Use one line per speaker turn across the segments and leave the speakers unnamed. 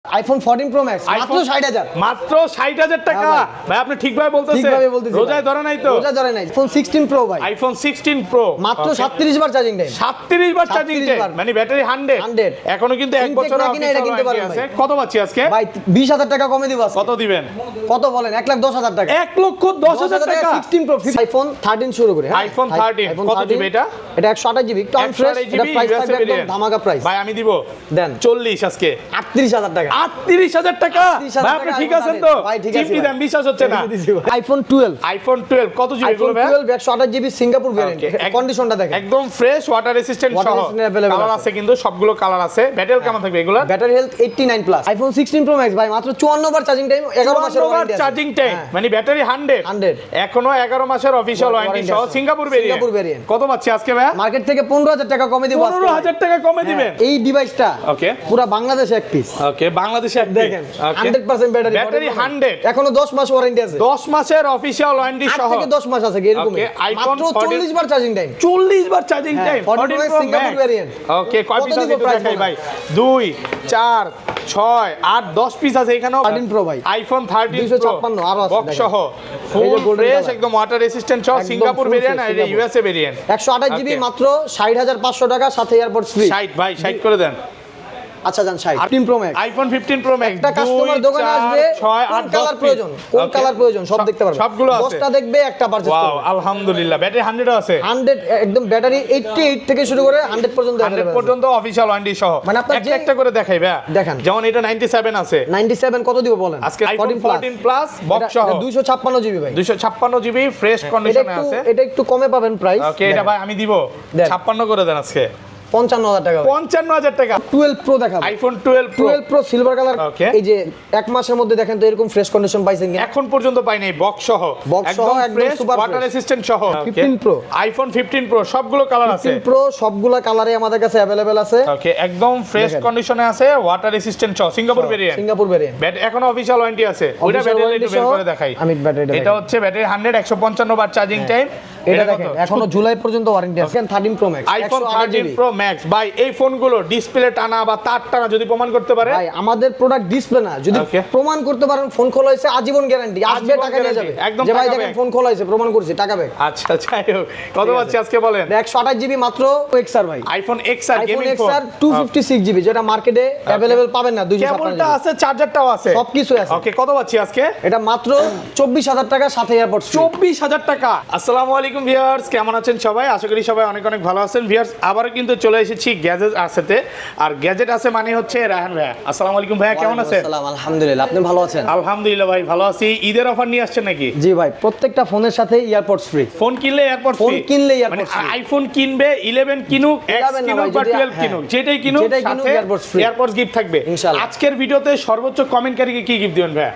IPhone 14 pro max মাত্র 60000
মাত্র 60000 টাকা ভাই আপনি ঠিকভাবে বলতেছেন রোজায় ধরে নাই তো
রোজা ধরে নাই আইফোন 16 প্রো ভাই
আইফোন 16 প্রো
মাত্র 37 বার চার্জিং টাইম
37 বার চার্জিং টাইম মানে ব্যাটারি 100 এখনো কিন্তু 1 বছর আছে কত পাচ্ছি আজকে
ভাই 20000 টাকা কমে দিব
কত দিবেন
কত বলেন 1,10,000 টাকা
1,10,000 টাকা
16 প্রো আইফোন 13 শুরু করে
আইফোন 13 কত দিবে এটা
এটা 128 জিবি একটু ফ্রেশ এটা প্রাইস থাকবে একদম ধামাকা প্রাইস
ভাই আমি দিব
দেন
40 আজকে
38000 টাকা
38000 টাকা ভাই আপনি ঠিক আছেন তো চিপটি দাম বিশ্বাস হচ্ছে না
আইফোন 12
কত জিবি এগুলো ভাই
আইফোন 12 128 জিবি সিঙ্গাপুর ভেরিয়েন্ট কন্ডিশনটা দেখেন
একদম ফ্রেশ ওয়াটার রেসিস্ট্যান্ট সহ কালার আছে কিন্তু সবগুলো কালার আছে ব্যাটারি কেমন থাকবে এগুলো
battery health 89 plus iPhone 16 pro max ভাই মাত্র 54 বার চার্জিং টাইম 11 মাসের ওয়ারেন্টি আছে
চার্জিং টাইম মানে ব্যাটারি 100 এখনো 11 মাসের অফিশিয়াল ওয়ারেন্টি সহ সিঙ্গাপুর ভেরিয়েন্ট কত পাচ্ছি আজকে ভাই
মার্কেট থেকে 15000 টাকা কমে দিব
15000 টাকা কমে দিবেন
এই ডিভাইসটা
ওকে
পুরো বাংলাদেশে এক পিস
ওকে বাংলাদেশে এক
দেখেন 100% ব্যাটারি
100
এখনো 10 মাস ওয়ারেন্টি আছে
10 মাসের অফিশিয়াল ওয়ারেন্টি সহ
থেকে 10 মাস আছে এরকম মাত্র 40 বার চার্জিং টাইম
40 বার charging time
14 pro Singapore variant
okay কয় পিস আছে একটু দেখাই ভাই 2 4 6 8 10 পিস আছে এখানেও
13 প্রো ভাই
আইফোন 13
256 আরো আছে
বক্স সহ ফুল ফ্রেশ একদম ওয়াটার রেসিস্ট্যান্ট সহ সিঙ্গাপুর ভেরিয়েন্ট আর ইউএসএ ভেরিয়েন্ট
128 জিবি মাত্র 60500 টাকা সাথে এয়ারপোর্ট ফ্রি
60 ভাই 60 করে দেন
আচ্ছা জান 15 pro max
iPhone 15 pro max
একটা কাস্টমার দোকানে আসবে
6 8
কালার প্রয়োজন কোন কালার প্রয়োজন সব দেখতে পারবে
সবগুলো আছে
10টা দেখবে একটা পারচেজ করবে
ওয়াও আলহামদুলিল্লাহ ব্যাটারি 100 আছে
100 একদম ব্যাটারি 88 থেকে শুরু করে 100 পর্যন্ত
100 পর্যন্ত অফিশিয়াল ওয়ারেন্টি সহ
মানে আপনার
একটা করে দেখাই ভাই
দেখেন
যেমন এটা 97 আছে
97 কত দিব বলেন
আজকে আইফোন 14 প্লাস বক্স সহ
256 জিবি ভাই
256 জিবি ফ্রেশ কন্ডিশনে আছে
এটা একটু কমে পাবেন প্রাইস
ওকে এটা ভাই আমি দিব 56 করে দেন আজকে
55000 টাকা
55000 টাকা
12 প্রো দেখাবো
আইফোন 12
প্রো সিলভার কালার
এই
যে এক মাসের মধ্যে দেখেন তো এরকম ফ্রেশ কন্ডিশন পাইছেন কিনা
এখন পর্যন্ত পাই নাই বক্স সহ
একদম
ফ্রেশ
সুপার
ওয়াটার রেসিস্ট্যান্ট সহ
15 প্রো
আইফোন 15 প্রো সবগুলো কালার আছে
15 প্রো সবগুলো কালারে আমাদের কাছে अवेलेबल আছে
ওকে একদম ফ্রেশ কন্ডিশনে আছে ওয়াটার রেসিস্ট্যান্ট সহ সিঙ্গাপুর ভেরিয়েন্ট ব্যাট এখন অফিশিয়াল ওয়ারেন্টি আছে ওইটা ব্যাটারি একটু বের করে দেখাই
আমি ব্যাটারি
এটা হচ্ছে ব্যাটারি 100 155 বার চার্জিং টাইম
এটা দেখেন এখনো জুলাই পর্যন্ত ওয়ারেন্টি আছে 13 pro max
iPhone 13 pro max ভাই এই ফোনগুলো ডিসপ্লে টানা বা তার টানা যদি প্রমাণ করতে পারে
ভাই আমাদের প্রোডাক্ট ডিসপ্লে না যদি প্রমাণ করতে পারেন ফোন খোলা হয়েছে আজীবন গ্যারান্টি আসবে টাকা নিয়ে যাবে যে ভাই দেখেন ফোন খোলা হয়েছে প্রমাণ করছি টাকা ব্যাক
আচ্ছা যাই হোক কত পাচ্ছি আজকে বলেন
128 জিবি মাত্র এক্সআর ভাই
iPhone XR gaming phone
XR 256 GB যেটা মার্কেটে अवेलेबल পাবেন না 256
কেবলটা আছে চার্জারটাও আছে
সবকিছু আছে
ওকে কত পাচ্ছি আজকে
এটা মাত্র 24000 টাকা সাথে এয়ারপোর্ট
24000 টাকা আসসালামু আলাইকুম ভিউয়ার্স কেমন আছেন সবাই আশা করি সবাই অনেক অনেক ভালো আছেন ভিউয়ার্স আবারো কিন্তু চলে এসেছি গ্যাজেট আছেতে আর গ্যাজেট আছে মানে হচ্ছে রায়হান ভাই আসসালামু আলাইকুম ভাই কেমন আছেন
আসসালাম আলহামদুলিল্লাহ আপনি ভালো আছেন
আলহামদুলিল্লাহ ভাই ভালো আছি ঈদের অফার নিয়ে আসছেন নাকি
জি ভাই প্রত্যেকটা ফোনের সাথে এয়ারপোর্টস ফ্রি
ফোন কিনলে এয়ারপোর্ট ফ্রি
ফোন কিনলে এয়ারপোর্টস
মানে আইফোন কিনবে 11 কিনুক X কিনুক বা 12 কিনুক যেটাই কিনুক সাথে এয়ারপোর্টস গিফট থাকবে আজকের ভিডিওতে সর্বোচ্চ কমেন্টকারীকে কি গিফট দিবেন ভাই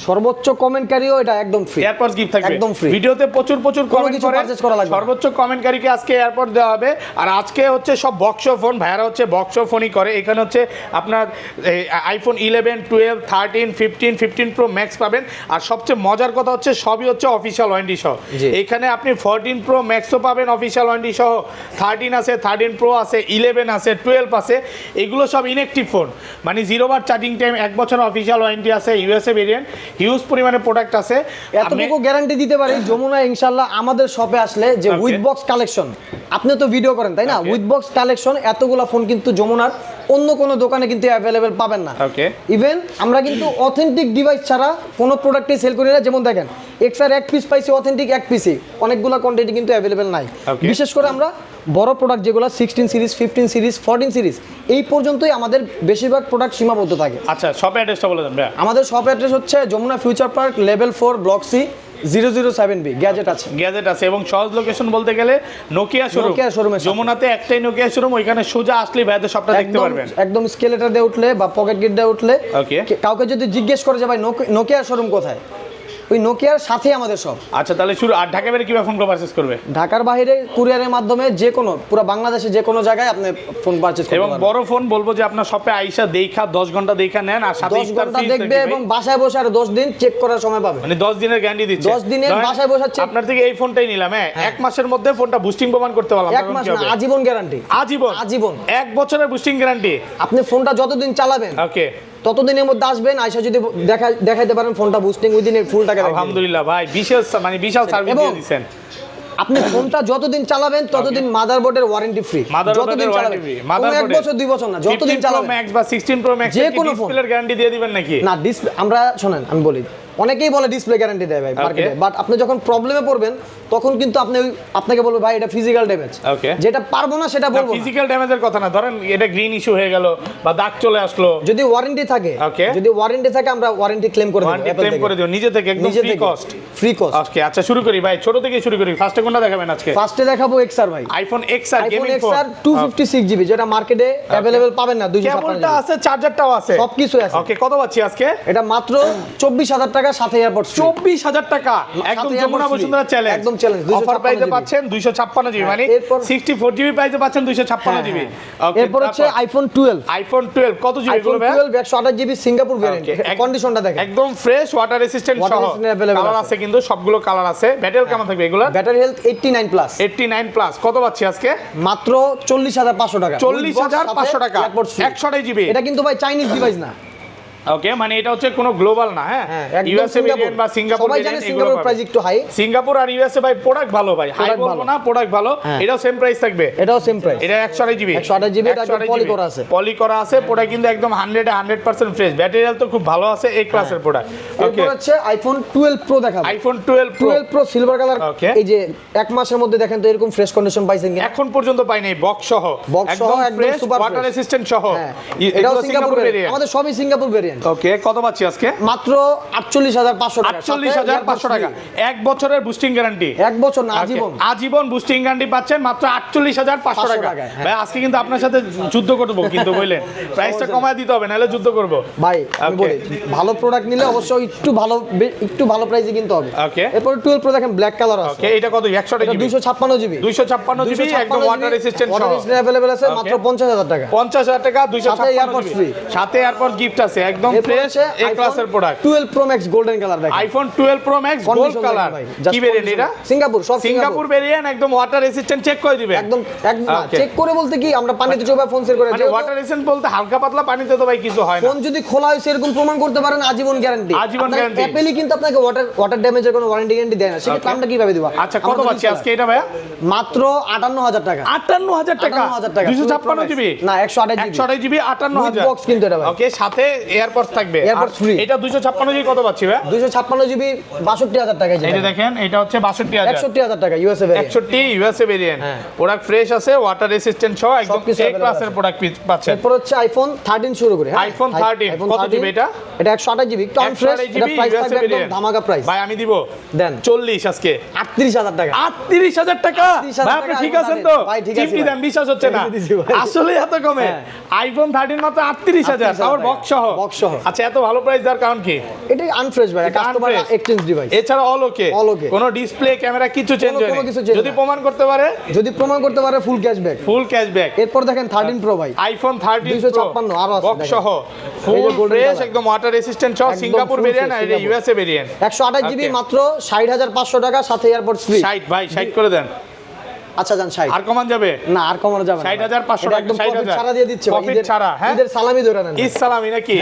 সর্বোচ্চ কমেন্টকারীও এটা একদম ফ্রি
এয়ারপোর্টস গিফট থাকবে
একদম ফ্রি
ভিডিওতে প্রচুর কমেন্ট
কিছু
করে
পারচেজ করা লাগবে
সর্বোচ্চ কমেন্টকারীকে আজকে এয়ারপোর্ট দেওয়া হবে আর আজকে হচ্ছে সব বক্স ফোন ভাইয়ারা হচ্ছে বক্স ফোনই করে এখানে হচ্ছে আপনার আইফোন 11 12 13 15 15 প্রো ম্যাক্স পাবেন আর সবচেয়ে মজার কথা হচ্ছে সবই হচ্ছে অফিশিয়াল ওয়ারেন্টি সহ এখানে আপনি 14 প্রো ম্যাক্সও পাবেন অফিশিয়াল ওয়ারেন্টি সহ 13 আছে 13 প্রো আছে 11 আছে 12 আছে এগুলো সব ইনঅ্যাকটিভ ফোন মানে 0 বার চার্জিং টাইম 1 বছর অফিশিয়াল ওয়ারেন্টি আছে ইউএসএ ভেরিয়েন্ট হিউজ পরিমাণে প্রোডাক্ট আছে
এতটুকু গ্যারান্টি দিতে পারি যমুনা ইনশাআল্লাহ আমাদের শপে আসলে যে উইথ বক্স কালেকশন আপনি তো ভিডিও করেন তাই না উইথ বক্স কালেকশন এতগুলা ফোন কিন্তু যমুনার অন্য কোনো দোকানে কিন্তু अवेलेबल পাবেন না ইভেন আমরা কিন্তু অথেন্টিক ডিভাইস ছাড়া কোনো প্রোডাক্টই সেল করি না যেমন দেখেন এক্সআর এক পিস পাইছি অথেন্টিক এক পিসই অনেকগুলা কোয়ান্টিটি কিন্তু अवेलेबल নাই বিশেষ করে আমরা বড় প্রোডাক্ট যেগুলো 16 সিরিজ 15 সিরিজ 14 সিরিজ এই পর্যন্তই আমাদের বেশিরভাগ প্রোডাক্ট সীমাবদ্ধ থাকে
আচ্ছা শপ অ্যাড্রেসটা বলে দেন ভাই
আমাদের শপ অ্যাড্রেস হচ্ছে Jamuna Future Park level 4 block C 007B gadget আছে
এবং সহজ লোকেশন বলতে গেলে নোকিয়া শোরুম যমুনাতে একটাই নোকিয়া শোরুম ওইখানে সোজা আসলে ভাইদের সবটা দেখতে পারবেন
একদম স্কেলেটর দিয়ে উঠলে বা পকেট গেট দিয়ে উঠলে কাউকে যদি জিজ্ঞেস করে যে ভাই নোকিয়া শোরুম কোথায় ওই নোকিয়ার সাথে আমাদের সব
আচ্ছা তাহলে শুরু আর ঢাকা বাইরে কিভাবে ফোন পারচেজ করবে
ঢাকার বাইরে কুরিয়ারের মাধ্যমে যে কোনো পুরো বাংলাদেশে যে কোনো জায়গায় আপনি ফোন পারচেজ করতে
পারবেন এবং বড় ফোন বলবো যে আপনার শপে আইসা দেখা 10 ঘন্টা দেখা নেন আর সাথে
10 ঘন্টা দেখবে এবং বাসায় বসে আর 10 দিন চেক করার সময় পাবে
মানে 10 দিনের গ্যারান্টি দিচ্ছে
10 দিনের বাসায় বসে চেক
আপনার থেকে এই ফোনটাই নিলাম এক মাসের মধ্যে ফোনটা বুস্টিং প্রমাণ করতে পারলাম
এক মাস না আজীবন গ্যারান্টি
আজীবন 1 বছরের বুস্টিং গ্যারান্টি
আপনি ফোনটা যতদিন চালাবেন
ওকে
ততদিনের মধ্যে আসবেন, আইসা যদি দেখাইতে পারেন ফোনটা বুস্টিং উইদিন ফুল টাকা
আলহামদুলিল্লাহ ভাই, বিশাল সার্ভিস দিয়ে দিয়েছেন।
আপনি ফোনটা যতদিন চালাবেন ততদিন মাদারবোর্ডের ওয়ারেন্টি ফ্রি, যতদিন চালাবেন, কোনো 1 বছর 2 বছর না, যতদিন চালাবেন।
ম্যাক্স বা 16 প্রো ম্যাক্স
যে কোনো
ডিসপ্লের গ্যারান্টি দিয়ে দিবেন নাকি?
না, ডিসপ্লে আমরা শুনেন আমি বলি, অনেকেই বলে ডিসপ্লে গ্যারান্টি দেয় ভাই মার্কেটে, বাট আপনি যখন প্রবলেমে পড়বেন তখন কিন্তু আপনাকে বলবো ভাই এটা ফিজিক্যাল ড্যামেজ, যেটা পারবো না সেটা বলবো।
ফিজিক্যাল ড্যামেজের কথা না, ধরেন এটা গ্রিন ইস্যু হয়ে গেল বা দাগ চলে আসলো,
যদি ওয়ারেন্টি থাকে, আমরা ওয়ারেন্টি ক্লেম করে দেব,
ক্লেম করে দিও নিজে থেকে, একদম ফ্রি কস্ট। ওকে, আচ্ছা শুরু করি ভাই, ছোট থেকে শুরু করি। ফার্স্টে কোনটা দেখাবেন আজকে?
ফার্স্টে দেখাবো XR ভাই,
iPhone XR gaming phone,
256GB, যেটা মার্কেটে अवेलेबल পাবেন না। 256
কেবলটা আছে, চার্জারটাও আছে,
সবকিছু আছে।
ওকে, কত পাচ্ছি আজকে?
এটা মাত্র 24000 টাকা, সাথে এয়ারপোর্ট
24000 টাকা, একদম যমুনা বসুন্ধরা চ্যালেঞ্জ,
একদম চ্যালেঞ্জ।
অফার প্রাইসে পাচ্ছেন 256GB, মানে 64GB প্রাইসে পাচ্ছেন 256GB। ওকে,
এরপর হচ্ছে আইফোন 12
কত জিবি গুলো ভাই?
128GB সিঙ্গাপুর ভেরিয়েন্ট, কন্ডিশনটা দেখেন
একদম ফ্রেশ, ওয়াটার রেসিস্ট্যান্ট সহ, কালার আছে কিন্তু সবগুলো কালার আছে। ব্যাটারি কেমন থাকবে এগুলা?
Battery health 89 plus.
কত পাচ্ছি আজকে?
মাত্র 40500 টাকা,
40500 টাকা, 128GB।
এটা কিন্তু ভাই চাইনিজ ডিভাইস না।
ওকে, মানে এটা হচ্ছে কোনো গ্লোবাল না, হ্যাঁ, ইউএসএ ভেরিয়েন্ট বা সিঙ্গাপুর ভেরিয়েন্ট, এগুলো
প্রাইস একটু হাই।
সিঙ্গাপুর আর ইউএসএ ভাই প্রোডাক্ট ভালো ভাই, হাই বলবো না, প্রোডাক্ট ভালো। এটাও সেম প্রাইস থাকবে,
এটাও সেম প্রাইস,
এটা 128GB,
এটা পলি করা আছে,
প্রোডাক্ট কিন্তু একদম 100% ফ্রেশ, ব্যাটারি হেলথ তো খুব ভালো আছে, এই ক্লাসের প্রোডাক্ট। ওকে,
এরপর হচ্ছে আইফোন 12 প্রো দেখাবো।
আইফোন 12
প্রো সিলভার কালার, এই যে এক মাসের মধ্যে দেখেন তো এরকম ফ্রেশ কন্ডিশন পাইছেন কিনা?
এখন পর্যন্ত পাই নাই, বক্স সহ একদম ফ্রেশ, ওয়াটার রেসিস্ট্যান্ট সহ।
এটাও সিঙ্গাপুর ভেরিয়েন্ট, আমাদের সবই সিঙ্গাপুর ভেরিয়েন্ট।
ওকে, কত পাচ্ছি আজকে?
মাত্র 48500 টাকা,
48500 টাকা, 1 বছরের বুস্টিং গ্যারান্টি,
1 বছর না,
আজীবন বুস্টিং গ্যারান্টি পাচ্ছেন মাত্র 48500 টাকা। ভাই আজকে কিন্তু আপনার সাথে যুদ্ধ করব, কিন্তু বললেন প্রাইসটা কমায় দিতে হবে, নাহলে যুদ্ধ করব
ভাই। আমি বলি ভালো প্রোডাক্ট নিলে অবশ্যই একটু ভালো প্রাইসে কিনতে হবে।
ওকে,
এরপর 12 প্রো দেখেন ব্ল্যাক কালার আছে।
ওকে, এটা কত? 128GB,
256GB,
256GB, একদম ওয়াটার রেসিস্ট্যান্ট সহ,
अवेलेबल আছে মাত্র 50000 টাকা,
50000 টাকা, 256GB, সাথে এয়ারপড গিফট আছে, একদম ফ্রেশ, এই ক্লাসের product.
12 pro max golden colour দেখেন,
iPhone 12 pro max gold colour. কি ভেরিয়েন্ট এটা?
সিঙ্গাপুর, সব
সিঙ্গাপুর ভেরিয়েন্ট, একদম ওয়াটার রেসিস্ট্যান্ট, চেক করে দিবেন
একদম চেক করে বলতে কি আমরা পানিতে চোবা ফোন সেট করে,
মানে ওয়াটার রেসিস্ট্যান্ট বলতে হালকা পাতলা পানিতে তো ভাই কিছু হয় না।
ফোন যদি খোলা হয়েছে এরকম প্রমাণ করতে পারেন, আজীবন গ্যারান্টি,
আজীবন গ্যারান্টি।
অ্যাপলই কিন্তু আপনাকে ওয়াটার ড্যামেজের কোনো ওয়ারেন্টি গ্যারান্টি দেয় না, সেটা দামটা কিভাবে দিবা?
আচ্ছা, কত পাচ্ছি আজকে এটা ভাই?
মাত্র 58000 টাকা,
58000 টাকা, 256GB
না, 128GB,
58000
বক্স কিন্তু এটা ভাই।
ওকে, সাথে এয়ারপডস থাকবে,
এয়ারপডস ফ্রি।
এটা 256GB কত পাচ্ছি ভাই?
256GB 62000 টাকা,
এই যে দেখেন, এটা হচ্ছে 62000,
61000 টাকা USA variant,
61 USA variant, product fresh আছে, ওয়াটার রেসিস্ট্যান্ট সহ, একদম এই ক্লাসের প্রোডাক্ট পাচ্ছেন।
এরপর হচ্ছে আইফোন 13 শুরু করে,
আইফোন 13 কত জিবি এটা?
এটা 128GB, টন ফ্রেশ, এটা প্রাইস থাকবে একদম ধামাকা প্রাইস।
ভাই আমি দিব
দেন
40 আজকে,
38000 টাকা,
38000 টাকা। ভাই আপনি ঠিক আছেন তো?
ভাই ঠিক আছে,
চিপটি দেন, বিশ্বাস হচ্ছে না, আসলে এত কমে আইফোন 13 মাত্র 38000, তাও বক্স সহ। আচ্ছা, এত ভালো প্রাইস দেওয়ার কারণ কি?
এটা আনফ্রেশ ভাই, কাস্টমার এক্সচেঞ্জ ডিভাইস,
এছাড়া অল ওকে, কোনো ডিসপ্লে ক্যামেরা কিছু চেঞ্জ হয় না, যদি প্রমাণ করতে পারে ফুল ক্যাশব্যাক।
এরপর দেখেন 13 প্রো ভাই,
আইফোন 13
256 আরো আছে
বক্স সহ, ফুল ফ্রেশ, একদম ওয়াটার রেসিস্ট্যান্ট সহ, সিঙ্গাপুর ভেরিয়েন্ট আর এটা ইউএসএ ভেরিয়েন্ট,
128GB মাত্র 60500 টাকা, সাথে এয়ারপড ফ্রি।
60 ভাই 60 করে দেন।
আচ্ছা জান 60,
আর কমান যাবে
না? আর কমানো যাবে না,
60500 টাকা,
একদম প্রফিট ছাড়া দিয়ে দিচ্ছে ভাই,
প্রফিট ছাড়া, হ্যাঁ,
ঈদের সালামি ধরে নেন,
ঈদ সালামি নাকি?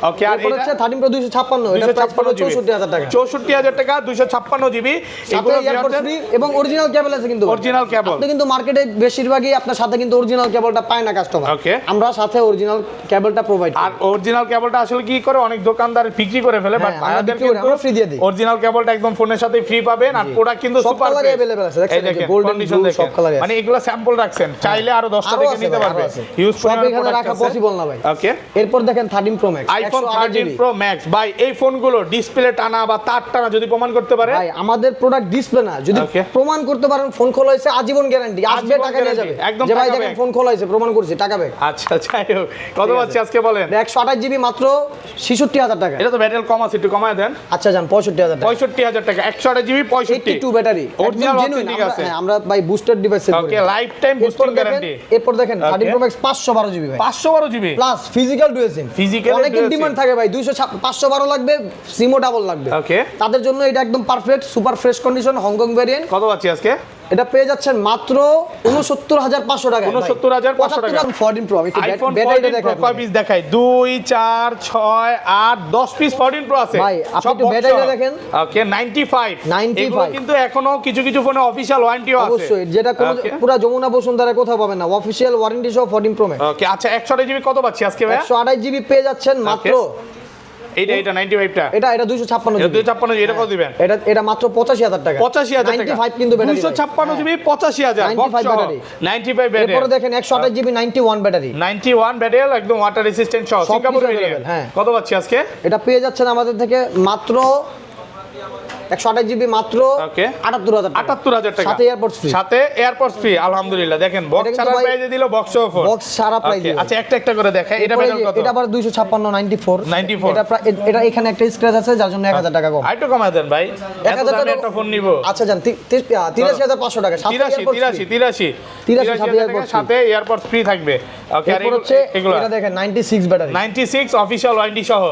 ওকে, আর
এটা হচ্ছে 13 প্রো 256, এটা প্রাইস পড়বে 64000 টাকা,
64000 টাকা, 256GB,
এগুলো এয়ারপড ফ্রি এবং অরিজিনাল কেবল আছে কিন্তু,
অরিজিনাল কেবল।
আপনি কিন্তু মার্কেটে বেশিরভাগই আপনার সাথে কিন্তু অরিজিনাল কেবলটা পায় না কাস্টমার,
ওকে,
আমরা সাথে অরিজিনাল কেবলটা প্রোভাইড করি।
আর অরিজিনাল কেবলটা আসলে কি করে, অনেক দোকানদার বিক্রি করে ফেলে, বাট ভাইয়াদের কিন্তু
ফ্রি দিয়ে দিই,
অরিজিনাল কেবলটা একদম ফোনের সাথে ফ্রি পাবেন, আর প্রোডাক্ট কিন্তু সুপার
কালারে अवेलेबल আছে, দেখেন গোল্ডেন কন্ডিশন, সব কালারে আছে,
মানে এগুলো স্যাম্পল রাখছেন, চাইলে আরো 10টা থেকে নিতে পারবে, ইউজ
সব এখানে রাখা পসিবল না ভাই।
ওকে,
এরপর দেখেন 13 pro max,
iPhone 13 pro max. ভাই এই ফোনগুলো ডিসপ্লে টানা বা তার টানা যদি প্রমাণ করতে পারে,
ভাই আমাদের প্রোডাক্ট ডিসপ্লে না, যদি প্রমাণ করতে পারেন ফোন খোলা হয়েছে, আজীবন গ্যারান্টি, আসবে টাকা নিয়ে যাবে,
একদম
যে ভাই দেখেন ফোন খোলা হয়েছে, প্রমাণ করছি, টাকা ব্যাক।
আচ্ছা, যাই হোক, কত পাচ্ছি আজকে বলেন?
128GB মাত্র 66000 টাকা,
এটা তো ব্যাটারি কম আছে, একটু কমায় দেন।
আচ্ছা জান 65000 টাকা,
65000 টাকা, 128GB 65
ব্যাটারি,
অরিজিনাল ঠিক আছে,
আমরা ভাই বুস্টার ডিভাইস সেট করি,
ওকে, লাইফ টাইম বুস্টিং গ্যারান্টি।
এরপর দেখেন 13 প্রো ম্যাক্স 512GB ভাই,
512GB
plus physical dual SIM, অনেকের ডিমান্ড থাকে ভাই 512 লাগবে, সিমও ডাবল লাগবে,
ওকে,
তাদের জন্য এটা একদম perfect, super fresh condition, Hong Kong variant.
কত পাচ্ছি আজকে?
এটা পেয়ে যাচ্ছেন মাত্র ৬৯,৫০০ টাকা।
৬৯,৫০০ টাকা।
14 প্রো আমি
আইফোন
ব্যাটারিটা
14
দেখাই
কয় পিস দেখাই? 2 4 6 8 10 পিস 14 প্রো আছে
ভাই, আপনি একটু ব্যাটারিটা দেখেন।
ওকে 95
95
এগুলো কিন্তু এখনো কিছু কিছু ফোনে অফিশিয়াল ওয়ারেন্টিও আছে
অবশ্যই, যেটা কোন
Okay.
পুরো যমুনা বসুন্ধরা কোথাও পাবেন না, অফিশিয়াল ওয়ারেন্টি সহ 14 প্রো ম্যাক্স।
ওকে আচ্ছা 128 জিবি কত পাচ্ছি আজকে ভাই?
128 জিবি পেয়ে যাচ্ছেন মাত্র
এইটা 95 টা
এটা 256
এটা
জিবি।
256 জিবি এটা কত দিবেন?
এটা মাত্র 85,000 টাকা।
85,000 টাকা
95 কিন্তু battery
256 GB 85,000
95
box
battery.
95 battery
এরপরে দেখেন 128 জিবি 91 ব্যাটারি।
91 ব্যাটারি একদম ওয়াটার রেসিস্ট্যান্ট সহ
সব
সিঙ্গাপুর
কিছু
ভেরিয়েন্ট
available, হ্যাঁ।
কত পাচ্ছি আজকে?
এটা পেয়ে যাচ্ছেন আমাদের থেকে মাত্র 128 জিবি মাত্র
ওকে
78,000 টাকা।
78,000 টাকা
সাথে এয়ারপোর্টস ফ্রি।
সাথে এয়ারপোর্টস ফ্রি আলহামদুলিল্লাহ। দেখেন বক্স
এটা কিন্তু
ছাড়া
ভাই-
প্রাইজে দিল বক্স ফোন
বক্স সারা প্রাইজে।
আচ্ছা একটা একটা করে দেখাই এটা
এরপরে
বেটার কত?
এটা আবার 256 94
94
এটা এখানে একটা স্ক্র্যাচ আছে যার জন্য 1000 টাকা কম।
আরেকটু কমায় দেন ভাই, এত
1000
দামে
টাকা
একটা ফোন নিব।
আচ্ছা জান 83,500 টাকা। সাথে
83
এয়ারপোর্টস ফ্রি।
83
83 সাথে
83
এয়ারপোর্টস
সাথে এয়ারপোর্টস ফ্রি থাকবে। ওকে আর
এরপর হচ্ছে
এগুলো
এটা দেখেন 96 ব্যাটারি।
96 অফিশিয়াল ওয়ারেন্টি সহ।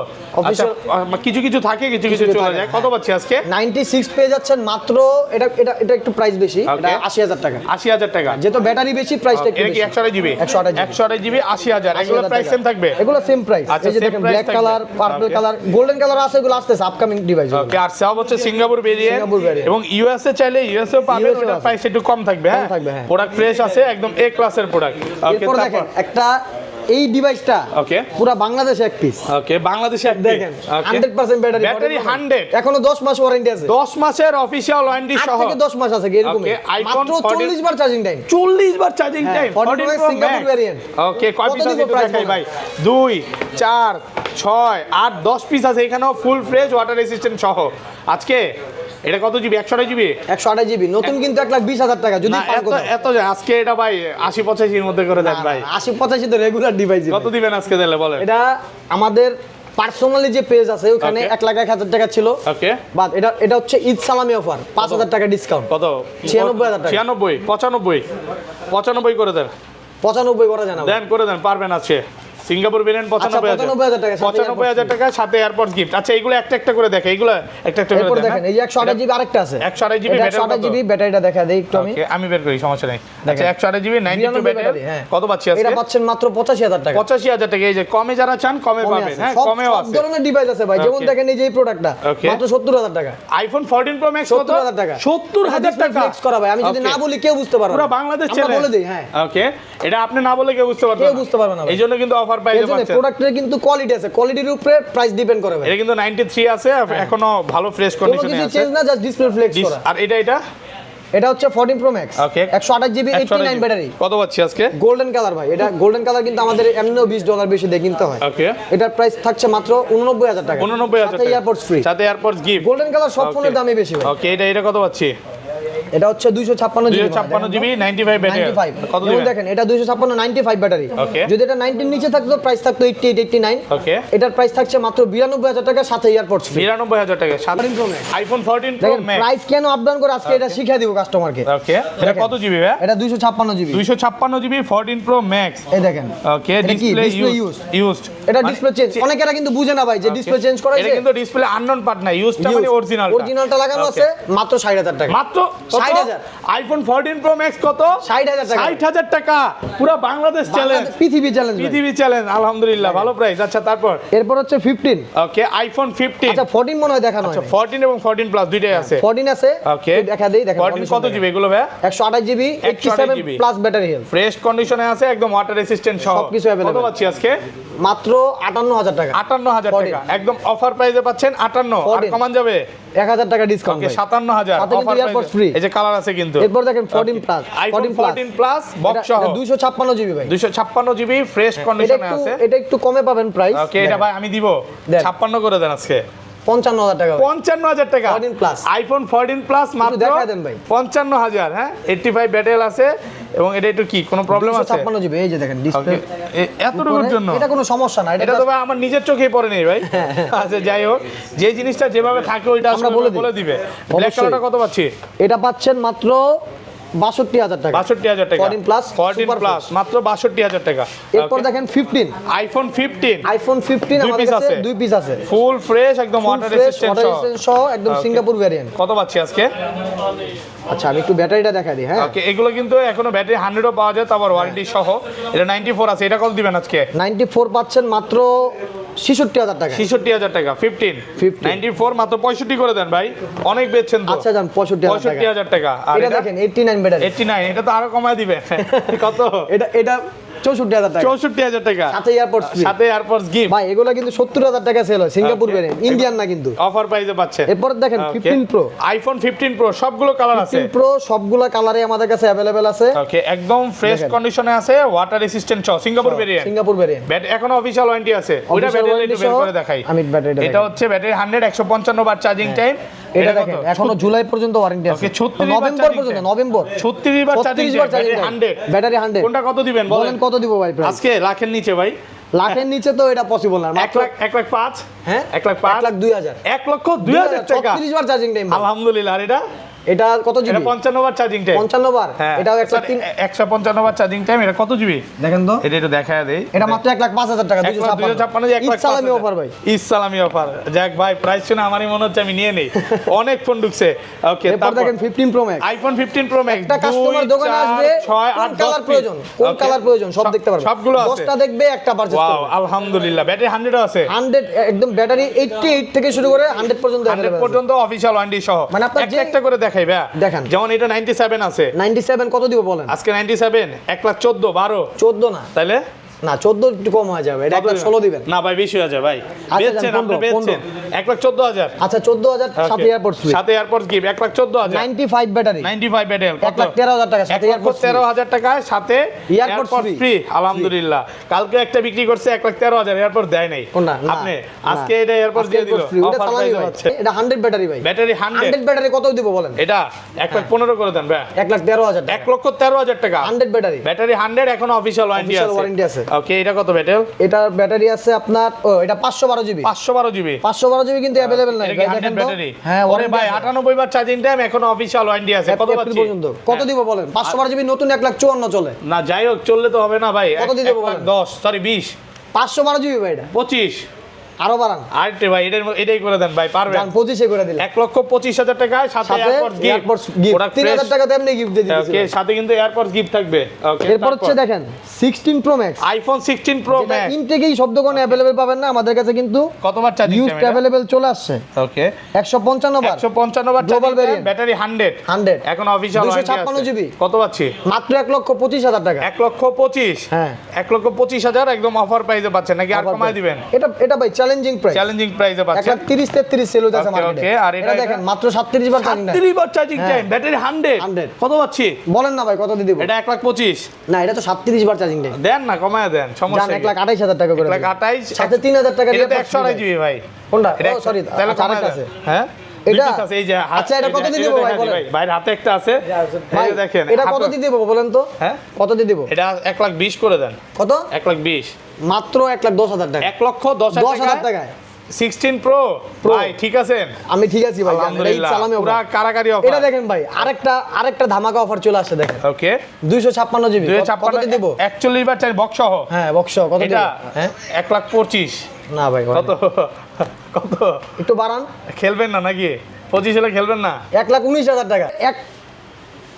আচ্ছা
Official-
কিছু কিছু থাকে কিছু কিছু
কিছু
চলে
থাকে,
যায়। কত পাচ্ছি আজকে?
96 পেয়ে যাচ্ছেন মাত্র এটা এটা এটা একটু প্রাইস বেশি, এটা
Okay.
80,000 টাকা।
80,000 টাকা।
যেহেতু ব্যাটারি বেশি প্রাইসটা একটু
এটা কি
বেশি।
128 জিবি?
128
জিবি 80,000 এগুলো
80,000
প্রাইস
টাকা।
সেম থাকবে?
এগুলো সেম প্রাইস।
আচ্ছা,
এই যে
same
দেখেন
price
ব্ল্যাক
থাকবে।
Colour, purple
Okay.
Colour, golden colour আছে, এগুলো আসতেছে আপকামিং ডিভাইস।
ওকে আর সব হচ্ছে সিঙ্গাপুর ভেরিয়েন্ট
সিঙ্গাপুর variant।
এবং ইউএসএ চাইলে ইউএসএ পাবেন,
USA
ওটা
আছে।
প্রাইস একটু কম থাকবে। হ্যাঁ
কম থাকবে, হ্যাঁ।
প্রোডাক্ট ফ্রেশ আছে একদম এ ক্লাসের প্রোডাক্ট। ওকে
এরপর দেখেন একটা এই ডিভাইসটা
ওকে
পুরো বাংলাদেশে এক পিস।
ওকে বাংলাদেশে এক
দেখেন 100% ব্যাটারি।
ব্যাটারি 100
এখনো 10 মাস ওয়ারেন্টি আছে।
10 মাসের অফিশিয়াল ওয়ারেন্টি
8
সহ
থেকে 10 মাস আছে এরকম।
Okay, iPhone
মাত্র 40 বার চার্জিং টাইম।
40 বার চার্জিং
হ্যাঁ,
time
14 Pro Max Singapore variant।
ওকে কয়
কত
পিস আছে
দিব
একটু
price
দেখাই
বলেন?
ভাই? 2 4 6 8 10 পিস আছে এখানেও ফুল ফ্রেশ ওয়াটার রেসিস্ট্যান্ট সহ। আজকে এটা কত জিবি? 128 জিবি
128 জিবি নতুন কিন্তু 1,20,000 টাকা যদি
না
পান
এত
কোথাও।
এত যায় আজকে এটা ভাই 80-85 এর মধ্যে করে দেন ভাই।
80-85 তো রেগুলার ডিভাইস।
কত দিবেন আজকে দিলে বলেন?
এটা আমাদের পার্সোনালি যে পেজ আছে ওখানে
Okay.
1,01,000 টাকা ছিল।
ওকে
বাট এটা হচ্ছে ঈদ সালামি অফার, 5,000 টাকা ডিসকাউন্ট।
কত?
96,000 টাকা।
96 95 করে দেন
95 করা জানা
দেন করে দেন পারবেন আছে সিঙ্গাপুর ভেরিয়েন্ট
95,000 টাকা, সাথে
95,000 টাকা সাথে এয়ারপোর্ট গিফট। আচ্ছা এগুলো একটা একটা করে দেখে এগুলো একটা একটা করে
এরপর
দেখেন।
দেখেন এই যে 128 জিবি আরেকটা আছে।
128 জিবি ব্যাটারি
128 জিবি ব্যাটারিটা দেখা দেই একটু আমি।
ওকে আমি বের করি সমস্যা নেই। আচ্ছা
দেখেন।
128 জিবি 92 ব্যাটারি
হ্যাঁ।
কত পাচ্ছি
এটা
আজকে?
পাচ্ছেন মাত্র 85,000 টাকা।
85,000 টাকা। এই যে কমে যারা চান কমে
কমে
পাবেন।
আছে।
হ্যাঁ
সব
কমেও
সব
আছে।
ধরনের ডিভাইস আছে ভাই। যেমন
Okay.
দেখেন এই যে এই প্রোডাক্টটা
Okay.
মাত্র 70,000 টাকা।
আইফোন 14 প্রো ম্যাক্স কত?
70,000 টাকা।
70,000 টাকা
ফ্লেক্স করা ভাই, আমি যদি
Okay.
না বলি কেউ বুঝতে পারবে না।
পুরো বাংলাদেশ
আমরা
চ্যালেঞ্জ
বলে দেই, হ্যাঁ।
ওকে এটা আপনি না বলে কেউ বুঝতে পারবে না।
কেউ বুঝতে পারবে না ভাই।
এইজন্য কিন্তু অফার
এর
প্রাইসে
জন্য
পাচ্ছেন।
প্রোডাক্টের কিন্তু কোয়ালিটি আছে, কোয়ালিটির উপরে প্রাইস ডিপেন্ড করে ভাই।
এটা কিন্তু 93 আছে এখনো ভালো ফ্রেশ
কোনো
কন্ডিশনে
কিছু
আছে।
চেঞ্জ না, জাস্ট ডিসপ্লে ফ্লেক্স করা।
আর এটা
এটা হচ্ছে 14 pro max.
Okay.
128 GB 89 battery.
কত পাচ্ছি আজকে?
গোল্ডেন কালার ভাই। এটা গোল্ডেন কালার কিন্তু আমাদের এমনিও $20 বেশি দিয়ে কিনতে হয়।
ওকে
এটার প্রাইস থাকছে মাত্র 89,000 টাকা।
89,000
সাথে এয়ারপোর্টস ফ্রি।
সাথে এয়ারপোর্টস গিফট।
গোল্ডেন কালার সব ফোনের দামই বেশি ভাই।
ওকে এটা কত পাচ্ছি?
এটা হচ্ছে 256 জিবি।
256 জিবি 95 ব্যাটারি
95
কত
যেমন
দিবেন?
দেখেন এটা 256 95 ব্যাটারি।
Okay.
যদি এটা 90 এর নিচে থাকতো প্রাইস থাকতো 88 89।
ওকে
এটার প্রাইস থাকছে মাত্র 92,000 টাকা সাথে এয়ারপোর্টস ফ্রি।
92,000 টাকা সাথে
14 Pro Max।
আইফোন 14 প্রো
দেখেন
ম্যাক্স।
প্রাইস কেন আপ ডাউন করে আজকে এটা শিখিয়ে দিব কাস্টমারকে।
ওকে এটা
দেখেন।
কত জিবি ভাই?
এটা 256 জিবি।
256 GB 14 pro max.
এই দেখেন
ওকে
এটা কি?
ডিসপ্লে
Display
ইউজড
এটা ডিসপ্লে চেঞ্জ। অনেকেরা কিন্তু বুঝে না ভাই যে ডিসপ্লে চেঞ্জ করা
এটা কিন্তু ডিসপ্লে আননোন পার্ট না, ইউজডটা মানে অরিজিনাল।
অরিজিনালটা লাগানো আছে মাত্র 60,000 টাকা।
মাত্র
60,000
আইফোন 14 প্রো ম্যাক্স কত?
60,000 টাকা।
60,000 টাকা পুরো বাংলাদেশ চ্যালেঞ্জ,
পৃথিবী চ্যালেঞ্জ।
পৃথিবী চ্যালেঞ্জ আলহামদুলিল্লাহ ভালো প্রাইস। আচ্ছা তারপর
এরপর হচ্ছে 15।
ওকে আইফোন 15
আচ্ছা 14 মনে হয় দেখানো হয়।
14 এবং 14 প্লাস দুইটাই আছে।
14 আছে।
ওকে
এই দেখা দেই দেখেন
14 কত জিবি এগুলো ভাই?
128 GB
128
87 plus battery health.
Fresh কন্ডিশনে আছে একদম ওয়াটার রেসিস্ট্যান্ট সহ।
সবকিছু available।
কত পাচ্ছি আজকে?
মাত্র 58,000 টাকা।
58,000 টাকা
14
একদম অফার প্রাইসে পাচ্ছেন 58 আর
14
কমান যাবে
1,000 টাকা ডিসকাউন্ট
ওকে 57,000
সাথে কিন্তু
অফার
এয়ারপোর্টস
প্রাইসে।
ফ্রি।
এই যে কালার আছে কিন্তু।
এরপর দেখেন 14 প্লাস।
আইফোন 14 প্লাস বক্স সহ
256 জিবি ভাই।
256 জিবি ফ্রেশ
এটা
কন্ডিশনে
একটু
আছে।
এটা একটু কমে পাবেন প্রাইস।
ওকে এটা ভাই আমি দিব
দেন।
56 করে দেন আজকে
55,000 টাকা ভাই।
55,000 টাকা
14 plus।
আইফোন 14 প্লাস মাত্র
দেখায় দেন ভাই।
55,000 হ্যাঁ 85 ব্যাটারি আছে এবং এটা একটু কি কোনো প্রবলেম আছে?
256 জিবি এই যে দেখেন ডিসপ্লে।
ওকে এতটুকুর জন্য
এটা কোনো সমস্যা না।
এটা তো ভাই আমার নিজের চোখেই পড়ে নেই ভাই। আচ্ছা যাই হোক যে জিনিসটা যেভাবে থাকে ওইটা
আমরা
আসলে
বলে
বলে
দিই।
দিবে। ব্ল্যাক
অবশ্যই।
কালারটা কত পাচ্ছি?
এটা পাচ্ছেন মাত্র 62000 টাকা
62000 টাকা
14 প্লাস
14 প্লাস মাত্র 62000 টাকা
এরপর দেখেন 15
আইফোন 15
আইফোন 15 আমাদের কাছে দুই পিস আছে
ফুল ফ্রেশ একদম ওয়াটার রেজিস্ট্যান্ট
সহ একদম সিঙ্গাপুর ভেরিয়েন্ট
কত পাচ্ছি আজকে
আচ্ছা আমি একটু ব্যাটারিটা দেখাই দিই হ্যাঁ
ওকে এগুলো কিন্তু এখনো ব্যাটারি 100 ও পাওয়া যায় তারপর ওয়ারেন্টি সহ এটা 94 আছে এটা কত দিবেন আজকে
94 পাচ্ছেন মাত্র 66000 টাকা
66000 টাকা 15 94 মাত্র 65 করে দেন ভাই অনেক বেচছেন তো
আচ্ছা জান 65000
টাকা আর
এটা দেখেন 89 ব্যাটারি
89 এটা তো আরো কমায় দিবেন কত
এটা 64000 টাকা
64000 টাকা
সাথে এয়ারপোর্টস ফ্রি
সাথে এয়ারপোর্টস গিফট
ভাই এগুলো কিন্তু 70000 টাকা সেল হয় সিঙ্গাপুর ভেরিয়েন্ট ইন্ডিয়ান না কিন্তু
অফার প্রাইসে পাচ্ছেন
এরপর দেখেন 15 প্রো
আইফোন 15 প্রো সবগুলো কালার আছে
15 প্রো সবগুলা কালারে আমাদের কাছে अवेलेबल আছে
ওকে একদম ফ্রেশ কন্ডিশনে আছে ওয়াটার রেজিস্ট্যান্ট চ Singapore variant
Singapore variant
battery এখনো অফিশিয়াল ওয়ারেন্টি আছে ওইটা ব্যাটারি একটু বের করে দেখাই
আমি ব্যাটারিটা
এটা হচ্ছে ব্যাটারি 100 155 বার চার্জিং টাইম
এটা দেখেন এখনো জুলাই পর্যন্ত ওয়ারেন্টি আছে
ওকে 36
নভেম্বর পর্যন্ত নভেম্বর
36 বার চার্জিং
ব্যাটারি 100 ব্যাটারি 100
কোনটা কত দিবেন
বলেন কত দিব ভাই প্রাইস
আজকে লাখের নিচে ভাই
লাখের নিচে তো এটা পসিবল না
1 লাখ 1 লাখ 5
হ্যাঁ
1 লাখ 5
1 লাখ 2000
1 লক্ষ 2000 টাকা
36 বার চার্জিং টাইম
আলহামদুলিল্লাহ আর এটা
এটা কত জিবি
এটা 55 বার চার্জিং টাইম
55 বার
হ্যাঁ
এটাও 103
155 বার চার্জিং টাইম এটা কত জিবি
দেখেন তো
এটা একটু দেখায় দেই
এটা মাত্র 1,05,000 টাকা
256
ইসলামি অফার ভাই
ইসলামি অফার যাক ভাই প্রাইস শুনে আমারই মনে হচ্ছে আমি নিয়ে নেই অনেক ফোন ঢুকছে ওকে
এরপর দেখেন 15 pro max
iPhone 15 pro max
একটা কাস্টমার দোকানে আসবে কোন কালার প্রয়োজন কোন কালার প্রয়োজন সব দেখতে পারবে
সবগুলো আছে
10টা দেখবে একটা পারচেজ
ওয়াও
করবে
আলহামদুলিল্লাহ ব্যাটারি 100 আছে
100 একদম ব্যাটারি 88 থেকে শুরু করে 100 পর্যন্ত
100 পর্যন্ত অফিশিয়াল ওয়ারেন্টি সহ
মানে আপনার
একটা একটা করে দেখাই ভাই
দেখান
যেমন এটা 97 আছে
97 কত দিব বলেন
আজকে 97 1 লাখ 14 12
14 না
তাইলে
না 14 একটু কম হয়ে যাবে এটা 1,16 দিবেন
না ভাই বেশি হয়ে যায় ভাই
আচ্ছা,
বেচছেন
যান,
আপনি
15,
বেচছেন 1 লাখ 14000
আচ্ছা 14000 সাথে এয়ারপোর্টস ফ্রি
সাথে airports gift 1 lakh 14000
95 battery
95 battery
1,13,000 টাকা সাথে এয়ারপোর্টস
1,13,000 টাকায় সাথে
এয়ারপোর্টস
এয়ারপোর্টস ফ্রি আলহামদুলিল্লাহ কালকে একটা বিক্রি করছে 1,13,000 এয়ারপোর্ট দেয় নাই
কোনটা না
আপনি আজকে এটা এয়ারপোর্ট দিয়ে দিল
এটা চালানি হচ্ছে এটা 100 ব্যাটারি ভাই
ব্যাটারি
100 ব্যাটারি কত দিব বলেন
এটা 1 লাখ 15 করে দেন ভাই
1,13,000 টাকা
1,13,000 টাকা
100 ব্যাটারি
ব্যাটারি 100 এখন অফিশিয়াল ওয়ারেন্টি আছে ওকে এটা কত ব্যাটারি
এটা ব্যাটারি আছে আপনার এটা 512 জিবি
512 জিবি
512 জিবি কিন্তু अवेलेबल নাই
এটা
ভাই
কি
দেখেন
100
তো
ব্যাটারি
হ্যাঁ
ওরে ভাই 98 বার চার্জিং টাইম এখন অফিশিয়াল ওয়ারেন্টি আছে কত
এপ্রিল
পাচ্ছি
পর্যন্ত কত দিব বলেন 512 জিবি নতুন 1,54 চলে
না যাই হোক চললে তো হবে না ভাই
কত দিয়ে দেবো বলেন?
10 সরি 20
512 জিবি ভাই এটা
25
আরো বাড়ান
আরেকটে ভাই এটাই করে দেন ভাই পারবেন
জান 25 করে দিলেন
1,25,000 টাকায় সাথে
সাথে
এয়ারপোর্টস
এয়ারপোর্টস গিফট 3000 টাকা তেমনি গিফট দিয়ে দিয়েছি
ওকে সাথে কিন্তু এয়ারপোর্টস গিফট থাকবে ওকে
এরপর হচ্ছে দেখেন 16 pro max
iPhone 16 pro max
ইনটেকেই সব দোকানে अवेलेबल পাবেন না আমাদের কাছে কিন্তু
কতবার চার্জিং
ইউজড
টাইম
अवेलेबल চলে আসছে
ওকে
155 বার
155 বার
গ্লোবাল ভেরিয়েন্ট
ব্যাটারি 100
100
এখন অফিশিয়াল
256 জিবি
কত পাচ্ছি
মাত্র 1,25,000 টাকা
1,25,000
হ্যাঁ
1,25,000 একদম অফার প্রাইসে পাচ্ছেন নাকি আর কমায় দিবেন
এটা ভাই চ্যালেঞ্জিং প্রাইস
চ্যালেঞ্জিং প্রাইসে পাচ্ছেন
1,30-33 সেল হইতাছে মার্কেটে
ওকে আর
এটা দেখেন মাত্র 37 বার চার্জিং
30 বার চার্জিং টাইম ব্যাটারি 100
100
কত পাচ্ছি
বলেন না ভাই কত দিয়ে দিব
এটা 1,25,000
না এটা তো 37 বার চার্জিং টাইম
দেন না কমায় দেন
জান
সমস্যা
1,28,000 টাকা করে
1,28,000
সাথে 3,000 টাকা
এটা
দিয়ে
তো 100 জিবি ভাই
কোনটা
এটা
ও সরি
তাহলে
আরেকটা
কমায়
আছে
দেন হ্যাঁ
এটা
এটা আছে এই যে
আচ্ছা এটা কত দিয়ে দিব ভাই বলেন
ভাই হাতে একটা আছে
ভাই
এই যে দেখেন
এটা কত দিয়ে দিব বলেন তো
হ্যাঁ
কত দিয়ে দিব
এটা 1,20,000 করে দেন
কত
1,20,000
মাত্র 1,10,000 টাকা
1,10,000
টাকায়
16 প্রো ভাই ঠিক আছেন
আমি ঠিক আছি ভাই
আলহামদুলিল্লাহ
সালামি
পুরা কারাকারি অফার
এটা দেখেন ভাই আরেকটা ধামাকা অফার চলে আসছে দেখেন
ওকে
256 জিবি কত দিয়ে দিব
41 বার চাই বক্স সহ
হ্যাঁ বক্স কত দিব
এটা
হ্যাঁ
1,25,000
না ভাই
কত কত
একটু বাড়ান
খেলবেন না নাকি 25 হলে খেলবেন না
1,19,000 টাকা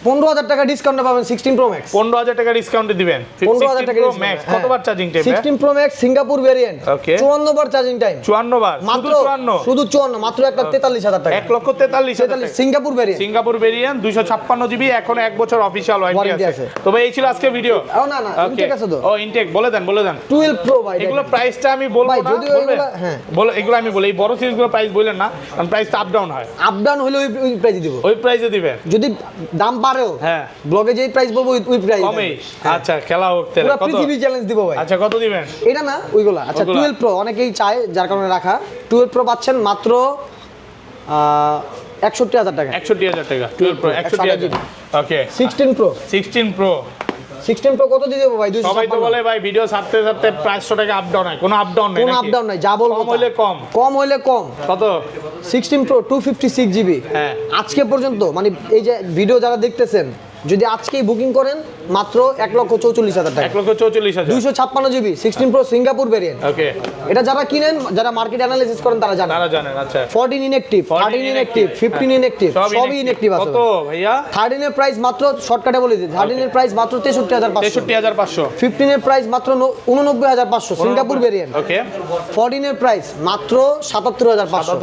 15,000 টাকা ডিসকাউন্টে পাবেন 16 প্রো ম্যাক্স
15,000 টাকা ডিসকাউন্টে দিবেন
15,000 টাকা
প্রো ম্যাক্স কতবার charging time
16 pro max Singapore variant
Okay.
54 বার চার্জিং টাইম
54 বার
মাত্র
শুধু 54
শুধু 54 মাত্র 1,43,000 টাকা
1,43,000
Singapore variant
Singapore variant 256 GB এখন 1 বছর অফিশিয়াল ওয়ারেন্টি
Warranty
আছে
আছে।
তবে এই ছিল আজকে ভিডিও
ও না না ইনটেক আছে তো
ও ইনটেক বলে দেন
12 প্রো ভাই
এগুলো প্রাইসটা আমি বলবো
ভাই,
না
যদিও
বলবেন
এগুলা- হ্যাঁ।
বলে এগুলো আমি বলি এই বড় সিরিজগুলো প্রাইস বললেন না কারণ প্রাইস আপ ডাউন হয়
আপ ডাউন হলে ওই প্রাইস দিব
ওই প্রাইসে দিবেন
যদি দাম বাড়েও
হ্যাঁ
ব্লগে যেই প্রাইস বলবো ওই প্রাইস
কমই আচ্ছা খেলা হোক তাহলে
পুরো
কত
পৃথিবী চ্যালেঞ্জ দিব ভাই
আচ্ছা কত দিবেন
এটা না ওইগুলা আচ্ছা
ওগুলা।
12 প্রো অনেকেই চায় যার কারণে রাখা 12 প্রো পাচ্ছেন মাত্র 61,000 টাকা
61,000 টাকা 12 প্রো 61,000 ওকে
16 প্রো
16 প্রো
16 প্রো কত দিয়ে দেবো ভাই
সবাই তো
256
বলে ভাই ভিডিও ছাড়তে ছাড়তে প্রাইস টাকা আপ ডাউন হয় কোনো আপ ডাউন নেই
কোন আপ ডাউন নাই যা বলবো
কম হইলে কম
কম হইলে কম
কত
16 প্রো 256 জিবি
হ্যাঁ
আজকে পর্যন্ত মানে এই যে ভিডিও যারা দেখতেছেন যদি আজকেই বুকিং করেন মাত্র 1,44,000 টাকা,
1,44,000।
256 জিবি 16 প্রো সিঙ্গাপুর ভেরিয়েন্ট।
ওকে,
এটা যারা কিনেন, যারা মার্কেট অ্যানালাইসিস করেন তারা জানেন।
আচ্ছা।
14 ইনঅ্যাক্টিভ, 13 ইনঅ্যাক্টিভ, 15 ইনঅ্যাক্টিভ, সবই ইনঅ্যাক্টিভ আছে।
কত ভাইয়া?
13 এর প্রাইস মাত্র, শর্টকাটে বলে দিই, 13 এর প্রাইস মাত্র 63,500,
63,500।
15 এর প্রাইস মাত্র 89,500 সিঙ্গাপুর ভেরিয়েন্ট।
ওকে,
14 এর প্রাইস মাত্র 77,500।